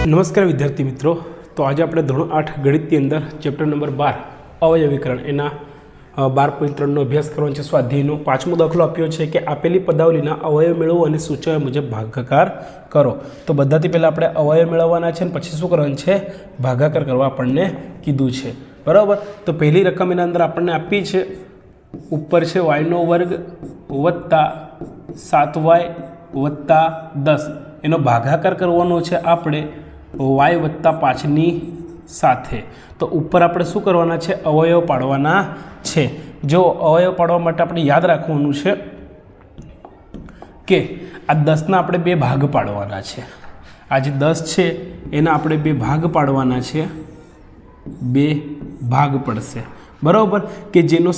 નમસ્કાર વિદ્યાર્થી મિત્રો, તો આજે આપણે ધોરણ 8 ગણિતની અંદર ચેપ્ટર નંબર 12 અવયવીકરણ એના 12.3નો અભ્યાસ કરવાનો છે. સ્વાધ્યાયનો 5મો દાખલો આપ્યો છે કે આપેલી પદાવલીના અવયવ મેળવો અને સૂચવ્યા મુજબ ભાગાકાર કરો. તો બધાથી પહેલાં આપણે અવયવ મેળવવાના છે અને પછી શું કરવાનું છે, ભાગાકાર કરવા આપણને કીધું છે. બરાબર. તો પહેલી રકમ એના અંદર આપણને આપી છે, ઉપર છે વાયનો વર્ગ વત્તા 7y વત્તા 10, એનો ભાગાકાર કરવાનો છે આપણે y વત્તા 5ની સાથે. તો ઉપર આપણે શું કરવાના છે, અવયવ પાડવાના છે. જો અવયવ પાડવા માટે આપણે યાદ રાખવાનું છે કે આ 10ના આપણે 2 ભાગ પાડવાના છે. આ જે 10 છે એના આપણે 2 ભાગ પાડવાના છે, 2 ભાગ પડશે. બરાબર. કે જેનો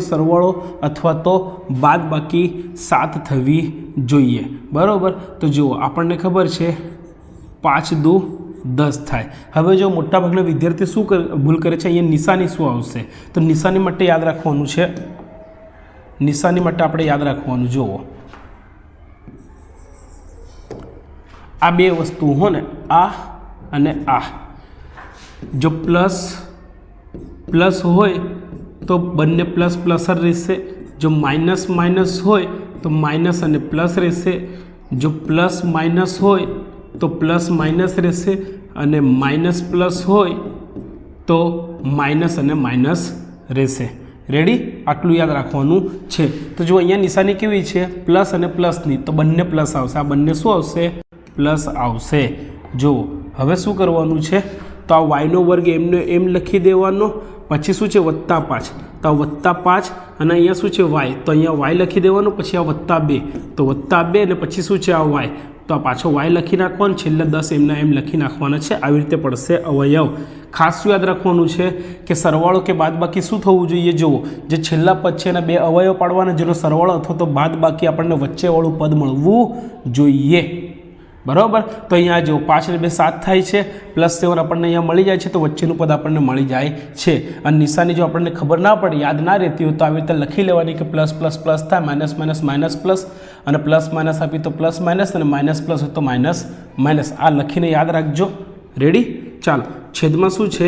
સરવાળો અથવા તો બાદ બાકી 7 થવી જોઈએ. બરાબર. તો જુઓ આપણને ખબર છે 5 દુ 10 થાય. હવે જો મોટાભાગના વિદ્યાર્થી શું ભૂલ કરે છે, અહીંયા નિશાની શું આવશે, તો નિશાની માટે યાદ રાખવાનું છે. નિશાની માટે આપણે યાદ રાખવાનું, જુઓ આ 2 વસ્તુ હો ને, આ અને આ, જો પ્લસ હોય તો બંને પ્લસ જ રહેશે. જો માઇનસ હોય તો માઇનસ અને પ્લસ રહેશે. જો પ્લસ માઇનસ હોય તો પ્લસ માઇનસ રહેશે, અને માઇનસ પ્લસ હોય તો માઇનસ અને માઇનસ રહેશે. રેડી? આટલું યાદ રાખવાનું છે. તો જો અહીંયા નિશાની કેવી છે, પ્લસ અને પ્લસની, તો બંને પ્લસ આવશે. આ બંને શું આવશે, પ્લસ આવશે. જો હવે શું કરવાનું છે, તો આ વાયનો વર્ગ એમ લખી દેવાનો. પછી શું છે, વત્તા 5, તો આ વત્તા 5 અને અહીંયા શું છે વાય, તો અહીંયા વાય લખી દેવાનું. પછી આ વત્તા 2, તો વત્તા 2 અને પછી શું છે આ વાય, તો આ પાછો વાય લખી નાખવાનો. છેલ્લે 10 એમના એમ લખી નાખવાના છે. આવી રીતે પડશે અવયવ. ખાસ શું યાદ રાખવાનું છે કે સરવાળો કે બાદબાકી શું થવું જોઈએ, જુઓ જે છેલ્લા પદ છે એના 2 અવયવ પાડવાના, જેનો સરવાળો અથવા તો બાદબાકી આપણને વચ્ચેવાળું પદ મળવું જોઈએ. બરાબર. તો અહીંયા જો 5 અને 2 7 થાય છે, +7 આપણને અહીંયા મળી જાય છે, તો વચ્ચેનું પદ આપણને મળી જાય છે. અને નિશાની જો આપણને ખબર ના પડે, યાદ ના રહેતી હોય, તો આવી રીતે લખી લેવાની કે પ્લસ થાય, માઇનસ પ્લસ, અને પ્લસ માઇનસ આપી તો પ્લસ માઇનસ, અને માઇનસ પ્લસ હોય તો માઇનસ. આ લખીને યાદ રાખજો. રેડી? ચાલો, છેદમાં શું છે,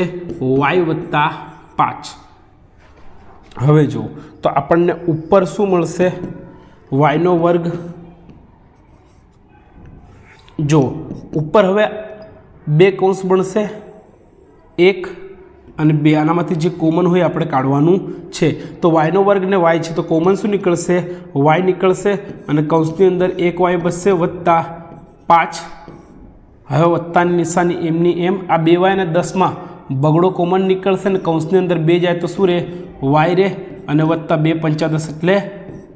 y વત્તા 5. હવે જુઓ તો આપણને ઉપર શું મળશે, વાયનો વર્ગ. જો ઉપર હવે 2 કૌંસ બનશે, 1 અને 2, આનામાંથી જે કોમન હોય આપણે કાઢવાનું છે. તો વાયનો વર્ગ ને y છે, તો કોમન શું નીકળશે, y નીકળશે, અને કૌંસની અંદર 1y બચશે વત્તા 5. હવે વત્તાની નિશાની એમની એમ, આ 2y અને 10માં બગડો કોમન નીકળશે, અને કૌંસની અંદર 2 જાય તો શું રહે, y રહે, અને વત્તા 2 × 5 = 10 એટલે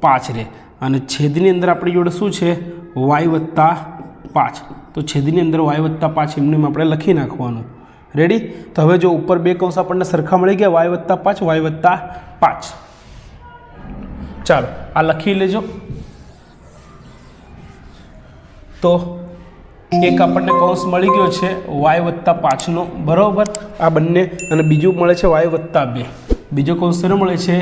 5 રહે. અને છેદની અંદર આપણી જોડે શું છે, y વત્તા 5. તો છેદની અંદર y વત્તા 5 એમને આપણે લખી નાખવાનું. રેડી? તો હવે જો ઉપર 2 કૌંસ આપણને સરખા મળી ગયા, y વત્તા 5. ચાલો આ લખી લેજો. તો એક આપણને કૌંસ મળી ગયો છે y વત્તા 5નો. બરાબર. આ બંને, અને બીજું મળે છે y વત્તા 2. બીજો કૌંસ શેનો મળે છે,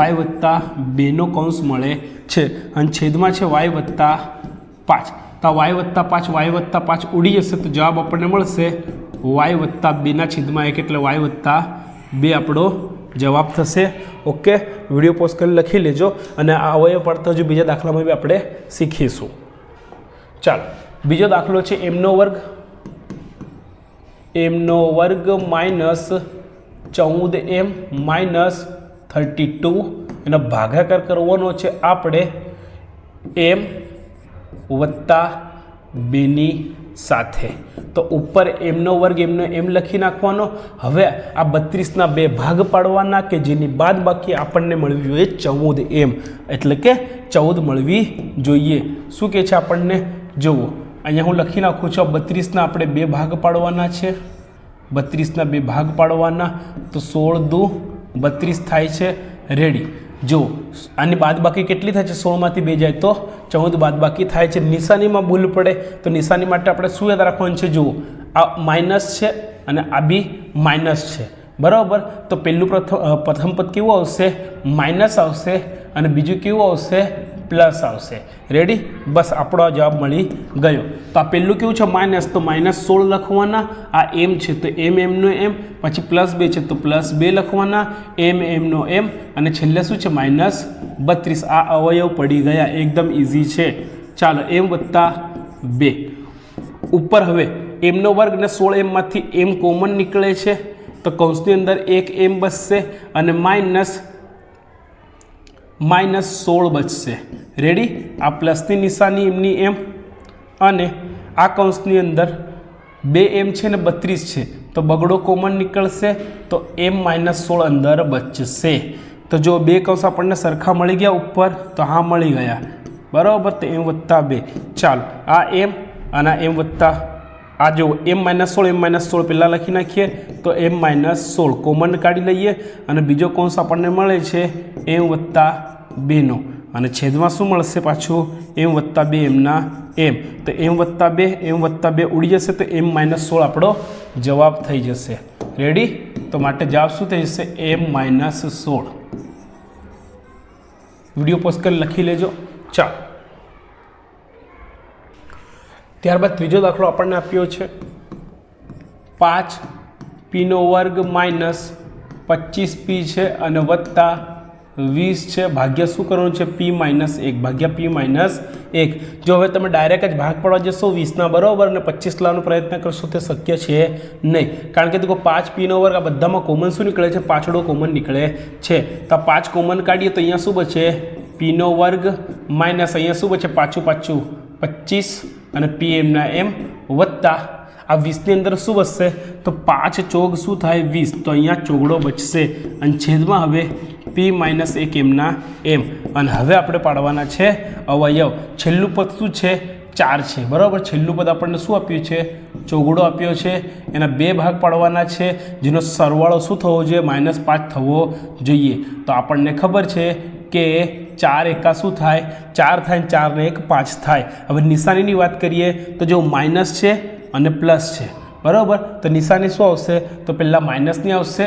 y વત્તા 2નો કૌંસ મળે છે. અને છેદમાં છે y વત્તા 5. તો y વત્તા 5 ઉડી જશે, તો જવાબ આપણને મળશે y વત્તા 2ના છેદમાં 1, એટલે y વત્તા 2 આપણો જવાબ થશે. ઓકે, વિડીયો પોઝ કરી લખી લેજો. અને આ અવયવ પડતો જો બીજા દાખલામાં બી આપણે શીખીશું. ચાલો, બીજો દાખલો છે એમનો વર્ગ -14m -32. એનો ભાગાકાર કરવાનો છે આપણે m વત્તા 2ની સાથે. તો ઉપર એમનો વર્ગ એમ લખી નાખવાનો. હવે આ 32ના 2 ભાગ પાડવાના, કે જેની બાદ બાકી આપણને મળવી જોઈએ 14m, એટલે કે 14 મળવી જોઈએ. શું કહે છે આપણને, જુઓ અહીંયા હું લખી નાખું છું, 32ના આપણે 2 ભાગ પાડવાના છે. 32ના 2 ભાગ પાડવાના, તો 16 દુ 32 થાય છે. રેડી? જો આની બાદબાકી કેટલી થાય છે, 16માંથી 2 જાય તો 14 બાદબાકી થાય છે. નિશાનીમાં ભૂલ પડે તો નિશાની માટે આપણે શું યાદ રાખવાનું છે, જુઓ આ માઇનસ છે અને આ બી માઇનસ છે. બરાબર. તો પહેલું પ્રથમ પદ કેવું આવશે, માઇનસ આવશે, અને બીજું કેવું આવશે, પ્લસ આવશે. રેડી? બસ આપણો જવાબ મળી ગયો. તો આ પહેલું કેવું છે માઇનસ, તો -16 લખવાના. આ એમ છે તો એમનો એમ, પછી +2 છે તો +2 લખવાના, એમનો એમ, અને છેલ્લે શું છે -32. આ અવયવ પડી ગયા, એકદમ ઇઝી છે. ચાલો m + 2 ઉપર. હવે એમનો વર્ગ ને 16 એમમાંથી એમ કોમન નીકળે છે તો કૌંસની અંદર 1 m બચશે અને -16 બચશે. રેડી? આ પ્લસની નિશાની એમની એમ, અને આ કૌંસની અંદર 2 m છે ને 32 છે તો બગડો કોમન નીકળશે તો m-16 અંદર બચશે. તો જો બે કૌંસ આપણને સરખા મળી ગયા ઉપર, તો હા મળી ગયા. બરાબર? તો m + 2. ચાલો આ m અને આ m વત્તા આ જો m-16 પહેલાં લખી નાખીએ તો m-16 કોમન કાઢી લઈએ અને બીજો કૌંસ આપણને મળે છે m + 2નો, અને છેદમાં શું મળશે પાછું m + 2 એમના એમ. તો m + 2 ઉડી જશે તો m-16 આપણો જવાબ થઈ જશે. રેડી? તો માટે જવાબ શું થઈ જશે m-16. વિડીયો પોઝ કરી લખી લેજો. ચાલો ત્યારબાદ ત્રીજો દાખલો આપણને આપ્યો છે 5p² - 25p છે અને વત્તા 20 છે, ભાગ્યા શું કરવાનું છે p-1 ભાગ્યા p-1. જો હવે તમે ડાયરેક્ટ જ ભાગ પાડવા જશો 20ના બરાબર અને 25 લાવવાનો પ્રયત્ન કરશો તે શક્ય છે નહીં, કારણ કે દેખો 5p² આ બધામાં કોમન શું નીકળે છે, પાછળો કોમન નીકળે છે. તો આ 5 કોમન કાઢીએ તો અહીંયા શું બચે p² માઇનસ અહીંયા શું બચે પાછું 25 અને pmના m વત્તા આ 20ની અંદર શું બચશે તો 5 ચોગ શું થાય 20, તો અહીંયા ચોગડો બચશે અને છેદમાં હવે p-1 એમના m. અને હવે આપણે પાડવાના છે અવયવ. છેલ્લું પદ શું છે 4 છે બરાબર. છેલ્લું પદ આપણને શું આપ્યું છે ચોગડો આપ્યો છે, એના 2 ભાગ પાડવાના છે જેનો સરવાળો શું થવો જોઈએ -5 થવો જોઈએ. તો આપણને ખબર છે કે 4 એકા શું થાય 4 થાય, 4 ને 1 5 થાય. હવે નિશાનીની વાત કરીએ તો જો માઇનસ છે અને પ્લસ છે બરાબર. તો નિશાની શું આવશે તો પહેલાં માઇનસની આવશે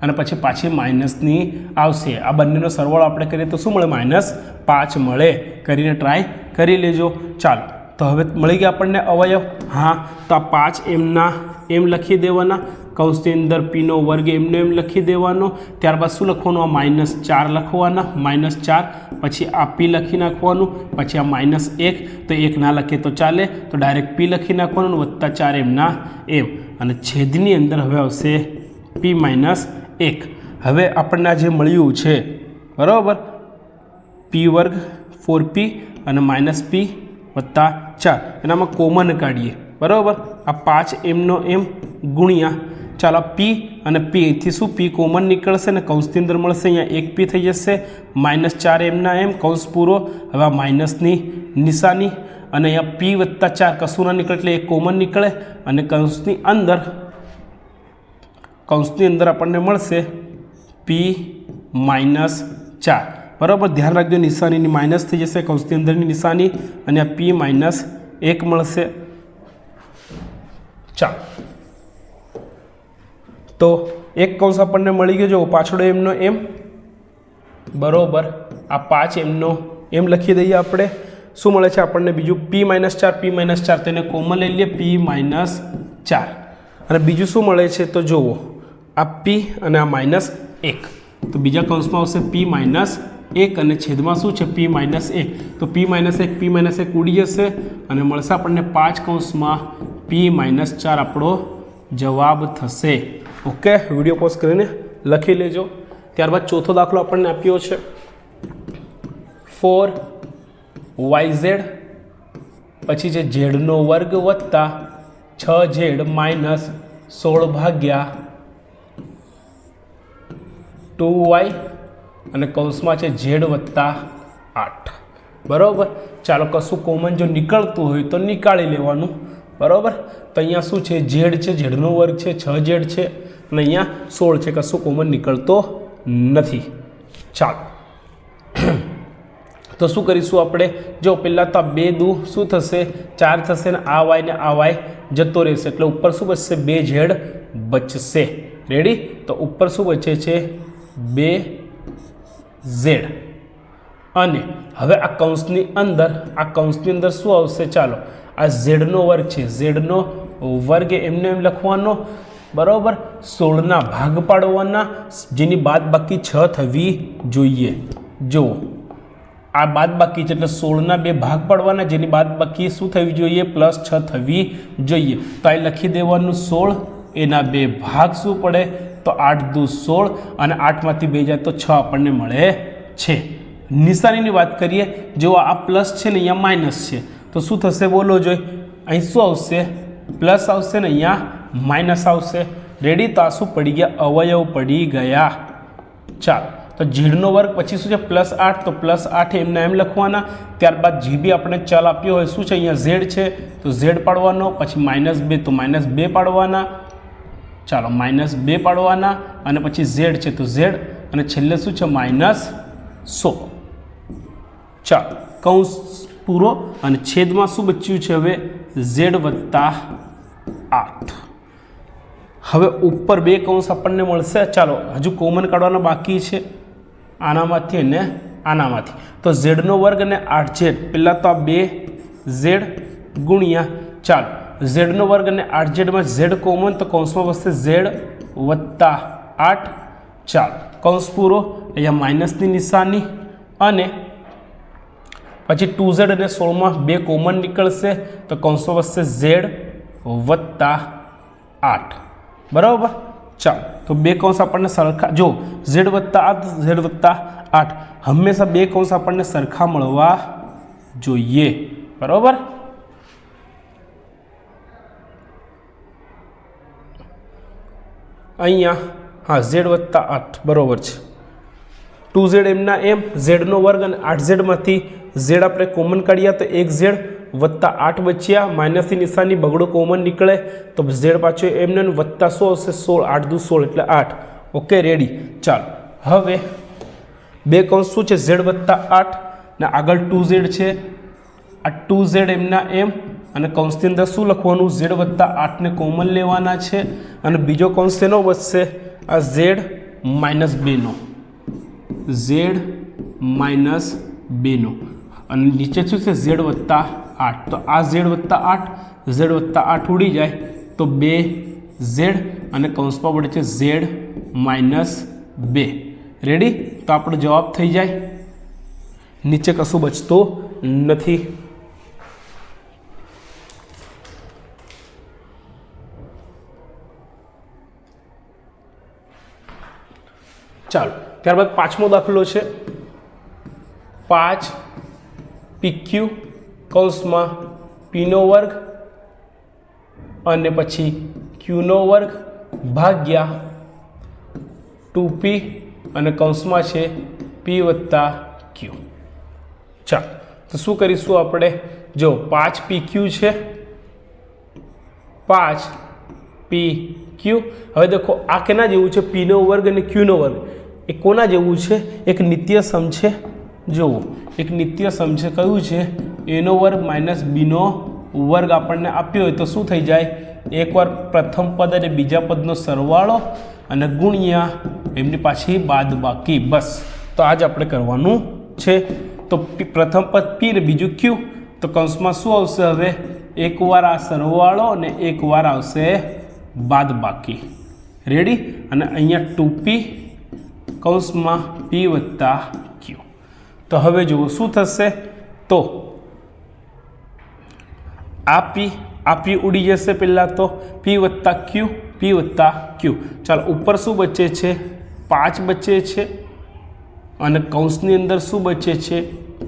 અને પછી પાછી માઇનસની આવશે. આ બંનેનો સરવાળો આપણે કરીએ તો શું મળે -5 મળે. કરીને ટ્રાય કરી લેજો. ચાલો તો હવે મળી ગયા આપણને અવયવ. હા, તો આ 5 એમના એમ લખી દેવાના, કૌંસની અંદર p² એમનો એમ લખી દેવાનો. ત્યારબાદ શું લખવાનું આ -4 લખવાના, -4 પછી આ p લખી નાખવાનું, પછી આ -1 તો 1 ના લખીએ તો ચાલે તો ડાયરેક્ટ p લખી નાખવાનું +4 એમના એમ, અને છેદની અંદર હવે આવશે p-1. હવે આપણને આ જે મળ્યું છે બરાબર p² 4p અને -p + 4 એનામાં કોમન કાઢીએ બરાબર. આ 5 એમનો એમ ગુણ્યા ચાલો p અને p થી શું p કોમન નીકળશે ને કૌંસની અંદર મળશે અહીંયા 1p થઈ જશે, -4 એમના એમ કૌંસ પૂરો. હવે આ માઇનસની નિશાની અને અહીંયા p + 4 કશું ના નીકળે એટલે 1 કોમન નીકળે અને કૌંસની અંદર આપણને મળશે p-4 બરાબર. ધ્યાન રાખજો નિશાનીની માઇનસ થઈ જશે કૌંસની અંદરની નિશાની અને આ p-1 મળશે. ચાલો તો એક કૌંસ આપણને મળી ગયો, જો પાછળ એમનો એમ બરોબર. આ 5 એમનો એમ લખી દઈએ આપણે. શું મળે છે આપણને બીજું p-4 તેને કોમન લઈ લઈએ p-4. અને બીજું શું મળે છે તો જુઓ આ p અને આ -1 તો બીજા કૌંસમાં આવશે p-1 અને છેદમાં શું છે p-1. તો p-1 ઉડી જશે અને મળશે આપણને 5 કૌંસમાં p-4 આપણો જવાબ થશે. ઓકે, વિડીયો પોઝ કરીને લખી લેજો. ત્યારબાદ ચોથો દાખલો આપણને આપ્યો છે 4yz પછી છે z² વત્તા 6z - 16 ભાગ્યા 2y અને કૌંસમાં છે z + 8 બરાબર. ચાલો કશું કોમન જો નીકળતું હોય તો નીકાળી લેવાનું બરાબર. તો અહીંયા શું છે z છે, z² છે, 6z છે અને અહીંયા 16 છે, કશું કોમન નીકળતો નથી. ચાલો તો શું કરીશું આપણે, જો પહેલાં તો આ 2 દુ શું થશે 4 થશે ને આ y ને આ y જતો રહેશે એટલે ઉપર શું બચશે 2z બચશે. રેડી? તો ઉપર શું બચે છે 2z અને હવે આ કૌંસની અંદર શું આવશે? ચાલો આ ઝેડનો વર્ગ છે, ઝેડનો વર્ગ એમને એમ લખવાનો, બરાબર. 16ના ભાગ પાડવાના, જેની બાદબાકી 6 થવી જોઈએ. જુઓ આ બાદબાકી છે એટલે 16ના 2 ભાગ પાડવાના, જેની બાદબાકી શું થવી જોઈએ? +6 થવી જોઈએ. તો અહીં લખી દેવાનું 16, એના 2 ભાગ શું પડે? તો 8 દુ 16 અને 8માંથી 2 જાય તો 6 આપણને મળે છે. નિશાનીની વાત કરીએ, જો આ પ્લસ છે ને અહીંયા માઇનસ છે, તો શું થશે બોલો જોઈ? અહીં શું આવશે? પ્લસ આવશે ને અહીંયા માઇનસ આવશે. રેડી? તો આ શું પડી ગયા? અવયવ પડી ગયા. ચાલો, તો ઝેડનો વર્ગ પછી શું છે? +8, તો +8 એમને એમ લખવાના. ત્યારબાદ જે બી આપણે ચલ આપ્યો હોય શું છે? અહીંયા ઝેડ છે તો ઝેડ પાડવાનો, પછી -2 તો -2 પાડવાના. ચાલો -2 પાડવાના અને પછી ઝેડ છે તો ઝેડ અને છેલ્લે શું છે? -100. ચાલો કૌંસ પૂરો અને છેદમાં શું બચ્યું છે? હવે z+8. હવે ઉપર 2 કૌંસ આપણને મળશે. ચાલો હજુ કોમન કાઢવાના બાકી છે, આનામાંથી અને આનામાંથી. તો ઝેડનો વર્ગ અને 8z, પહેલાં તો આ 2z ગુણ્યા, ચાલો ઝેડનો વર્ગ અને 8z માં z કોમન, તો કૌંસમાં વસશે z+8. ચાલો કૌંસ પૂરો. અહીંયા માઇનસની નિશાની અને પછી 2z અને 16માં 2 કોમન નીકળશે, તો કૌંસમાં વસશે z+8. બરાબર. ચાલો તો 2 કૌંસ આપણને સરખા, જો z+8 હંમેશા 2 કૌંસ આપણને સરખા મળવા જોઈએ. બરાબર. અહીંયા હા z+8 બરાબર છે. 2z એમના એમ, ઝેડનો વર્ગ અને 8zમાંથી z આપણે કોમન કાઢ્યા તો 1z+8 બચ્યા. માઇનસની નિશાની બગડો કોમન નીકળે તો z પાછો એમને વત્તા શું આવશે? 16, 8 દુ 16 એટલે 8. Okay ready. ચાલો હવે 2 કૌંસ શું છે? z+8 ને આગળ 2z છે. આ 2z એમના એમ અને કૌંસની અંદર શું લખવાનું? z+8 ને કોમન લેવાના છે. અને બીજો કૌંસ શેનો બચશે? આ z-2 નો, z-2 અને નીચે શું છે? z+8. તો આ z+8 ઉડી જાય તો 2z અને કૌંસમાં પડે છે z-2. રેડી? તો આપણો જવાબ થઈ જાય. નીચે કશું બચતું નથી. ચાલો ત્યારબાદ 5મો દાખલો છે. 5 PQ કૌંસમાં Pનો વર્ગ અને પછી Qનો વર્ગ ભાગ્યા 2P અને કૌંસમાં છે P+Q. ચાલો તો શું કરીશું આપણે? જો 5PQ છે, 5PQ. હવે દેખો આ કેના જેવું છે? Pનો વર્ગ અને Qનો વર્ગ. એ કોના જેવું છે? એક નિત્ય સમ છે. જુઓ એક નિત્ય સમ છે. કયું છે? એનો વર્ગ માઇનસ બીનો વર્ગ આપણને આપ્યો હોય તો શું થઈ જાય? એકવાર પ્રથમ પદ અને બીજા પદનો સરવાળો અને ગુણ્યા એમની પાછી બાદબાકી. બસ તો આજ આપણે કરવાનું છે. તો પ્રથમ પદ P ને બીજું Q, તો કૌંસમાં શું આવશે? હવે એકવાર આ સરવાળો અને એકવાર આવશે બાદબાકી. રેડી? અને અહીંયા 2P કૌંસમાં P+Q. તો હવે જુઓ શું થશે? તો આ P ઉડી જશે. પહેલાં તો P+Q. ચાલો ઉપર શું બચે છે? 5 બચે છે અને કૌંસની અંદર શું બચે છે?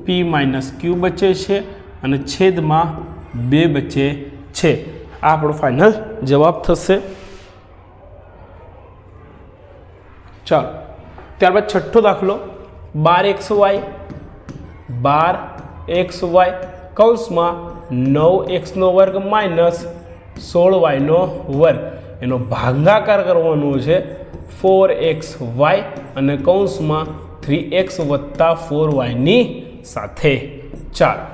P-Q બચે છે અને છેદમાં 2 બચે છે. આ આપણો ફાઇનલ જવાબ થશે. ચાલો ત્યારબાદ 6થો દાખલો. 12xy કૌંસમાં 9xનો વર્ગ માઇનસ 16yનો વર્ગ, એનો ભાગાકાર કરવાનો છે 4xy અને કૌંસમાં 3x + 4yની સાથે. ચાલો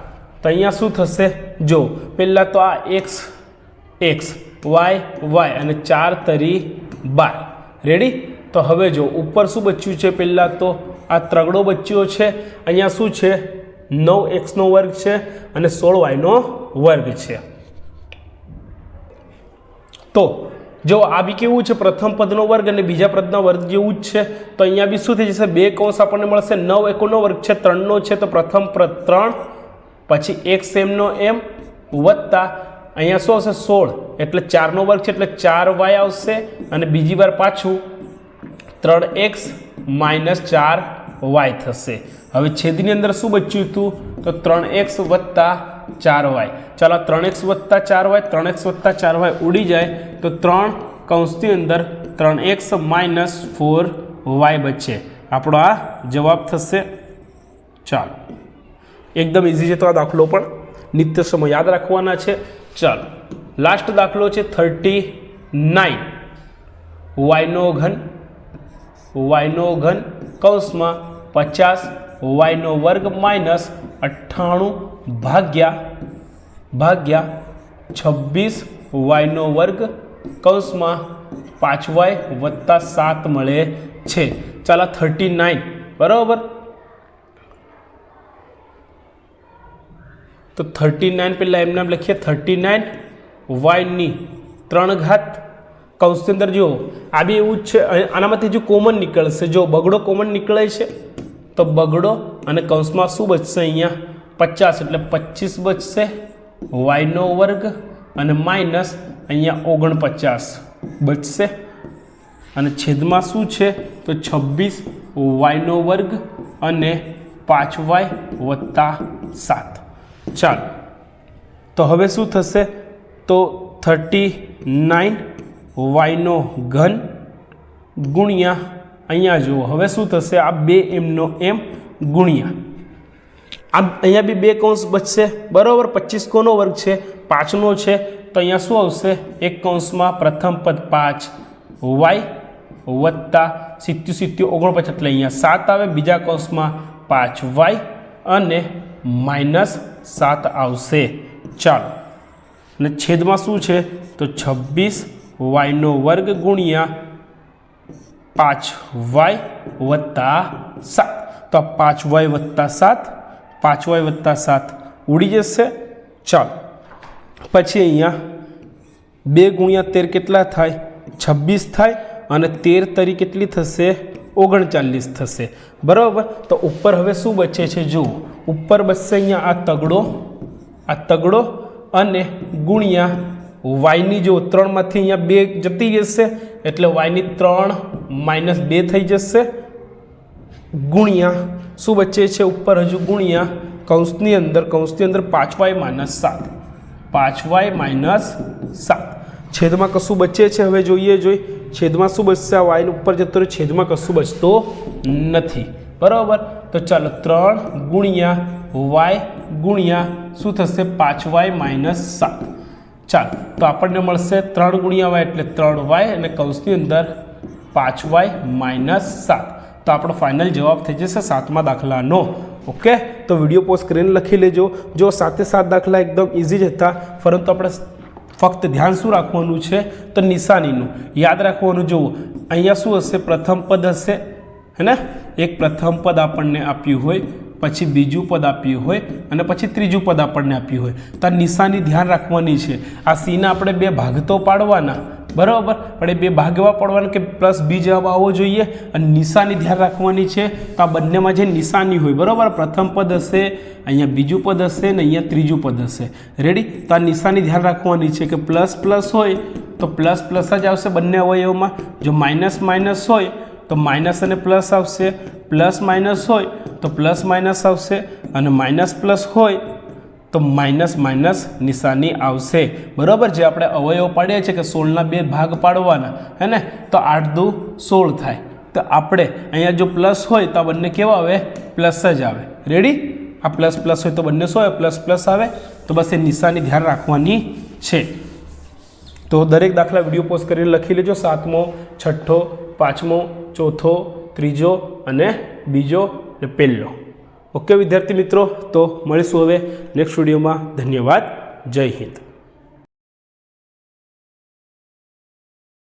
તો અહીંયા શું થશે? જો પહેલાં તો આ x y અને 4 તરી 12. રેડી? તો હવે જો ઉપર શું બચ્યું છે? પહેલાં તો આ ત્રગડો બચ્યો છે, અહીંયા શું છે 9x નો વર્ગ છે અને 16y નો વર્ગ છે. તો જો આ બી કેવું છે પ્રથમ પદનો વર્ગ અને બીજા પદના વર્ગ જેવું જ છે. તો અહીંયા બી શું થઈ જશે, બે કૌંસ આપણને મળશે. 9 નો વર્ગ છે 3 નો છે તો પ્રથમ પદ 3 પછી x નો m વત્તા અહીંયા શું આવશે 16 એટલે 4 નો વર્ગ છે એટલે 4y આવશે અને બીજી વાર પાછું 3x માઇનસ 4y થશે. હવે છેદની અંદર શું બચ્યું હતું તો 3x વત્તા 4y. ચાલો 3x વત્તા 4y 3x વત્તા 4y ઉડી જાય તો 3 કૌંસની અંદર 3x માઇનસ 4y બચે. આપણો આ જવાબ થશે. ચાલો એકદમ ઇઝી છે. તો આ દાખલો પણ નિત્ય સમય યાદ રાખવાના છે. ચાલો લાસ્ટ દાખલો છે 39 y નો ઘન કૌંસમાં 50 y નો વર્ગ માઇનસ 98 ભાગ્યા 26 y નો વર્ગ કૌંસમાં 5y વત્તા 7 મળે છે. ચાલો 39 બરાબર. તો 39 પહેલાં એમને લખીએ 39 y ની 3 ઘાત કૌંસની અંદર જુઓ આ બી એવું જ છે. આનામાંથી જો કોમન નીકળશે, જો બગડો કોમન નીકળે છે તો બગડો અને કૌંસમાં શું બચશે અહીંયા 50 એટલે 25 બચશે y નો વર્ગ અને માઇનસ અહીંયા 49 બચશે અને છેદમાં શું છે તો 26 y નો વર્ગ અને 5y વત્તા 7. ચાલો તો હવે શું થશે તો 39 y નો ઘન ગુણ્યા અહીંયા જુઓ હવે શું થશે આ 2m નો m ગુણ્યા આ અહીંયા બી બે કૌંસ બચશે બરાબર. 25 કોનો વર્ગ છે 5 નો છે તો અહીંયા શું આવશે એક કૌંસમાં પ્રથમ પદ 5y વત્તા 70 49 એટલે અહીંયા 7 આવે. બીજા કૌંસમાં 5y અને માઇનસ 7 આવશે. ચાલો અને છેદમાં શું છે તો 26 y નો વર્ગ ગુણ્યા 5y વત્તા 7. તો 5y વત્તા 7 ઉડી જશે. ચાલો પછી અહીંયા 2 ગુણ્યા 13 કેટલા થાય 26 થાય અને 13 તરી કેટલી થશે 39 થશે બરાબર. તો ઉપર હવે શું બચે છે જુઓ ઉપર બચશે અહીંયા આ તગડો અને ગુણ્યા વાયની જો 3 માંથી અહીંયા 2 જતી જશે એટલે વાયની 3 માઇનસ 2 થઈ જશે ગુણ્યા શું બચે છે ઉપર હજુ ગુણ્યા કૌંસની અંદર 5y માઇનસ 7 છેદમાં કશું બચે છે હવે જોઈએ છેદમાં શું બચશે આ વાય ઉપર જતો રહ્યો છેદમાં કશું બચતો નથી બરાબર. તો ચાલો 3 ગુણ્યા વાય ગુણ્યા શું થશે 5y માઇનસ 7. ચાલો તો આપણને મળશે 3 ગુણ્યા વાય એટલે 3y અને કૌંસની અંદર 5y માઇનસ 7. તો આપણો ફાઇનલ જવાબ થઈ જશે 7મા દાખલાનો. ઓકે તો વિડીયો પોઝ કરીને લખી લેજો. જો 7 દાખલા એકદમ ઇઝી જ હતા પરંતુ આપણે ફક્ત ધ્યાન શું રાખવાનું છે તો નિશાનીનું યાદ રાખવાનું. જુઓ અહીંયા શું હશે પ્રથમ પદ હશે હે ને એક પ્રથમ પદ આપણને આપ્યું હોય પછી બીજું પદ આપ્યું હોય અને પછી ત્રીજું પદ આપણને આપ્યું હોય તો આ નિશાની ધ્યાન રાખવાની છે. આ સીના આપણે 2 ભાગ તો પાડવાના બરાબર પણ એ 2 ભાગ એવા પાડવાના કે પ્લસ બી જવાબ આવવો જોઈએ અને નિશાની ધ્યાન રાખવાની છે. તો આ બંનેમાં જે નિશાની હોય બરાબર પ્રથમ પદ હશે અહીંયા બીજું પદ હશે ને અહીંયા ત્રીજું પદ હશે રેડી. તો આ નિશાની ધ્યાન રાખવાની છે કે પ્લસ પ્લસ હોય તો પ્લસ પ્લસ જ આવશે બંને અવયવમાં. જો માઇનસ માઇનસ હોય તો માઇનસ અને પ્લસ આવશે પ્લસ માઇનસ હોય તો પ્લસ માઇનસ આવશે અને માઇનસ પ્લસ હોય તો માઇનસ માઇનસ નિશાની આવશે બરાબર. જે આપણે અવયવ પાડીએ છીએ કે 16ના 2 ભાગ પાડવાના હે ને તો 8 દુ 16 થાય. તો આપણે અહીંયા જો પ્લસ હોય તો આ બંને કેવા આવે પ્લસ જ આવે રેડી. આ પ્લસ પ્લસ હોય તો બંને શું આવે પ્લસ પ્લસ આવે. તો બસ એ નિશાની ધ્યાન રાખવાની છે. તો દરેક દાખલા વિડીયો પોઝ કરીને લખી લેજો 7મો 6ઠ્ઠો 5મો 4થો 3જો અને બીજો અને પહેલો. ઓકે વિદ્યાર્થી મિત્રો તો મળીશું હવે નેક્સ્ટ વિડીયોમાં. ધન્યવાદ. જય હિન્દ.